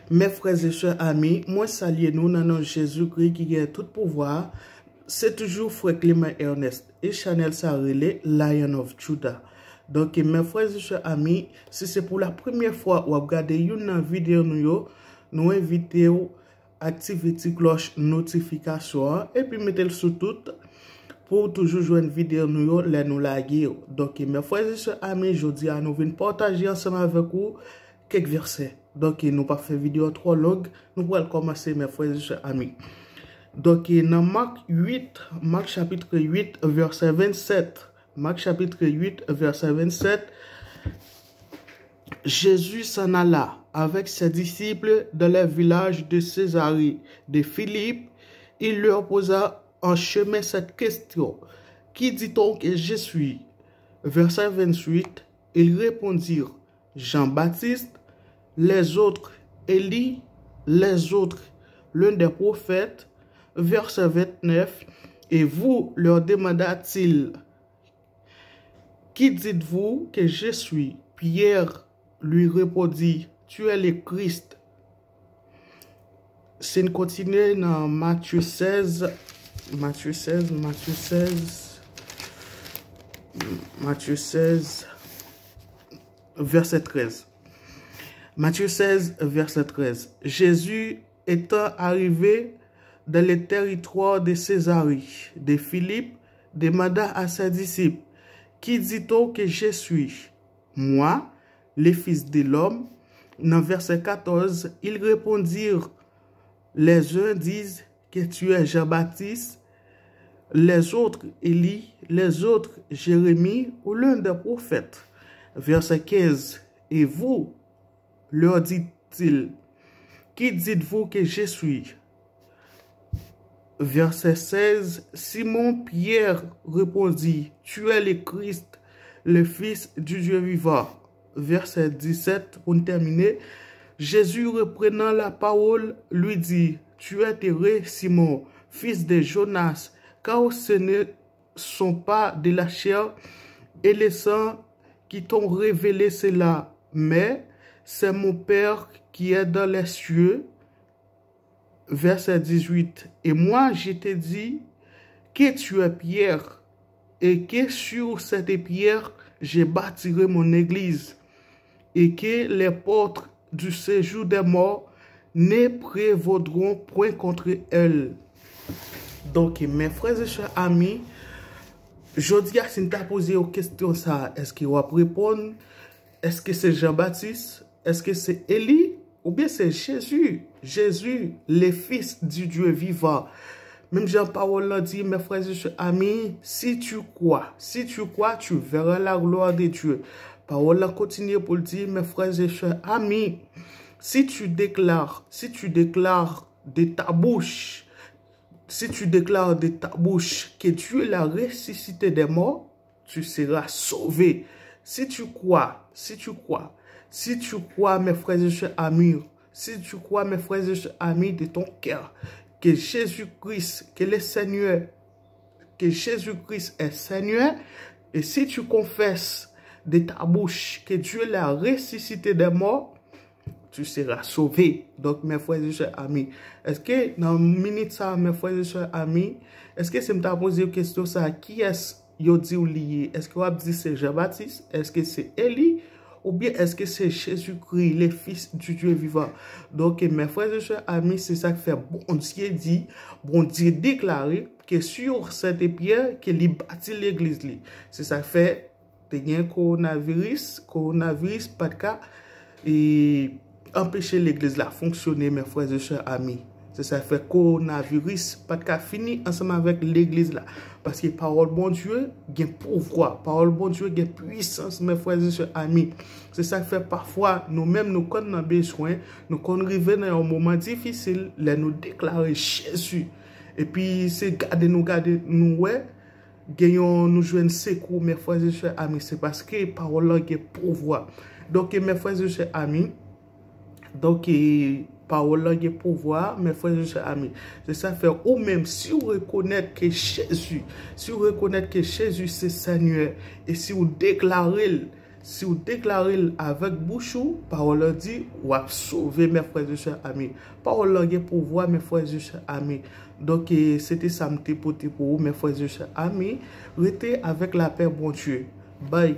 Mes frères et sœurs amis, moi salue nous dans notre Jésus-Christ qui a tout pouvoir. C'est toujours frère Clément Ernest et Chanel Sarele, Lion of Judah. Donc mes frères et sœurs amis, si c'est pour la première fois ou regardez une vidéo nous invitons à activer la cloche notification et puis mettez le sous tout pour toujours jouer une vidéo nous la guider. Donc mes frères et sœurs amis, je dis à nous venir partager ensemble avec vous quelques versets. Donc, nous pas fait vidéo trop longue. Nous allons commencer, mes frères et sœurs amis. Donc, dans Marc chapitre 8, verset 27. Marc chapitre 8, verset 27. Jésus s'en alla avec ses disciples dans le village de Césarée de Philippe. Il leur posa en chemin cette question. Qui dit-on que je suis? Verset 28. Ils répondirent, Jean-Baptiste, les autres Élie, les autres l'un des prophètes. Verset 29. Et vous, leur demanda-t-il, qui dites-vous que je suis? Pierre lui répondit, tu es le Christ. C'est une continuer dans Matthieu 16, verset 13. Matthieu 16, verset 13. Jésus étant arrivé dans le territoire de Césarée, de Philippe, demanda à ses disciples, qui dit-on que je suis? Moi, le Fils de l'homme. Dans verset 14, ils répondirent, les uns disent que tu es Jean-Baptiste, les autres Élie, les autres Jérémie ou l'un des prophètes. Verset 15, et vous, leur dit-il, qui dites-vous que je suis? Verset 16, Simon-Pierre répondit, tu es le Christ, le Fils du Dieu vivant. Verset 17, pour terminer, Jésus reprenant la parole, lui dit, tu es heureux, Simon, fils de Jonas, car ce ne sont pas de la chair et le sang qui t'ont révélé cela, mais c'est mon Père qui est dans les cieux. Verset 18. Et moi, je te dis que tu es Pierre, et que sur cette pierre, je bâtirai mon église, et que les portes du séjour des morts ne prévaudront point contre elle. Donc, mes frères et sœurs amis, je dis à si tu as posé aux questions ça, est-ce qu'il va répondre? Est-ce que c'est Jean-Baptiste? Est-ce que c'est Élie? Ou bien c'est Jésus? Jésus, le Fils du Dieu vivant. Même Jean-Paul l'a dit, mes frères et sœurs amis, si tu crois, tu verras la gloire de Dieu. Paul a continué pour le dire, mes frères et sœurs amis, si tu déclares de ta bouche, que Dieu l'a ressuscité des morts, tu seras sauvé. Si tu crois, mes frères et sœurs amis, de ton cœur, que Jésus-Christ, que Jésus-Christ est Seigneur, et si tu confesses de ta bouche que Dieu l'a ressuscité des morts, tu seras sauvé. Donc, mes frères et sœurs amis, est-ce que dans une minute ça, mes frères et sœurs amis, est-ce que c'est me poser une question ça, qui est-ce yo dit ou lié? Est-ce que vous dit c'est Jean-Baptiste? Est-ce que c'est Élie? Ou bien est-ce que c'est Jésus-Christ, le Fils du Dieu vivant? Donc, mes frères et sœurs amis, c'est ça que fait bon Dieu déclaré que sur cette pierre, qu'il bâtit l'église. C'est ça que fait, il y a un coronavirus, pas de cas, et empêcher l'église là fonctionner, mes frères et sœurs amis. C'est ça fait coronavirus, pas de cas fini ensemble avec l'église là. Parce que parole bon Dieu, il y a pouvoir. Parole bon Dieu, il y a puissance, mes frères et sœurs amis. C'est ça fait parfois, nous-mêmes, nous quand nous avons besoin, nous quand nous arrivons dans un moment difficile, là, nous déclarer Jésus. Et puis, c'est garder nous, ouais, gagnons, nous jouons secours, mes frères et sœurs amis. C'est parce que parole là, il y a pouvoir. Donc, mes frères et sœurs amis, parole là, il y a pouvoir, mes frères et sœurs amis. C'est ça fait, ou même si vous reconnaissez que Jésus, c'est Seigneur, et si vous déclarez Si vous déclarez avec bouche, parole dit, ou à sauver mes frères et sœurs amis. Parole là pour voir mes frères et sœurs amis. Donc, c'était ça pour vous, mes frères et sœurs amis. Restez avec la paix, bon Dieu. Bye.